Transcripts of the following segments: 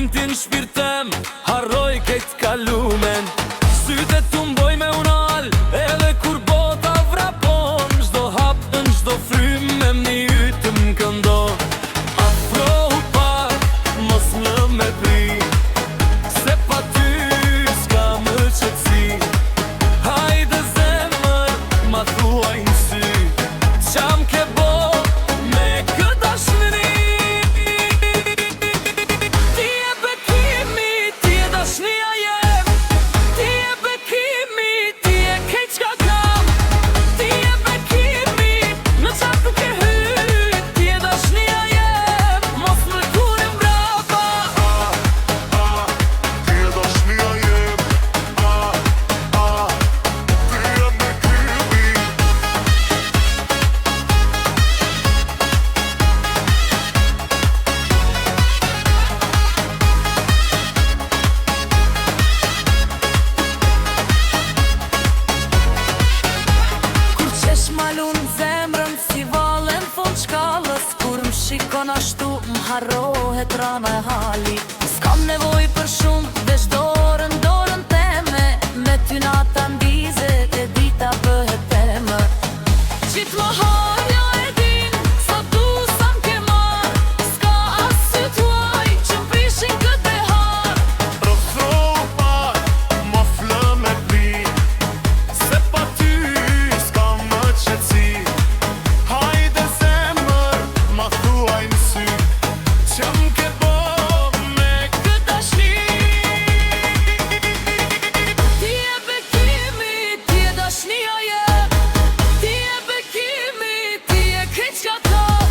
Kryn ti në shpirtem, harroj kejt kalumen. Syte tu mboj me unal, edhe kur bota vrapon. Çdo hap në çdo frym me mni ytë më këndon. Afrohu pak, mos më me pri, se pa ty s'ka më qetësi. Hajde zemër, ma thuaj në sy, qam ke bo me këtë dashni. Ti e bekimi, ti e dashnia jem. Ti e bekimi, ti e kejt qka kam. Ti e bekimi, në qatë nuk e hyt. Ti e dashnia jem, mos më kure mbrapa. Ti e dashnia jem. Ti e bekimi. Kur qesh malun zemrën si valen fund shkallës. Kur më shikon ashtu më harrohet rana e hali. S'kam nevoj për shumë, veç dorën teme. Me ty nata ndizet e dita bëhet teme. Qitë më harja e din, sa du sa m'ke marr. S'ka as sy tuaj që m'prishin këtë e har. Rëfrohu pak, ma flë me pi, se pa ty s'ka më qetësi. Hajde zemër, ma thuaj në sy, qam ke bo me këtë dashni. Ti e bekimi, ti e dashnia jem. Ti e bekimi, ti e kejt qka kam.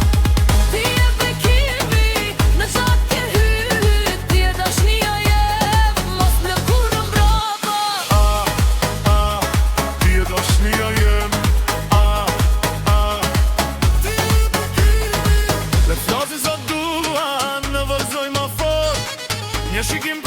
Ti e bekimi, në qatë ke hyt. Ti e dashnia jem, mos më lëkurë mbrapa. Ti e dashnia jem. Ti e bekimi. Le flasin sa duan, në vëzoj ma fort, një shikim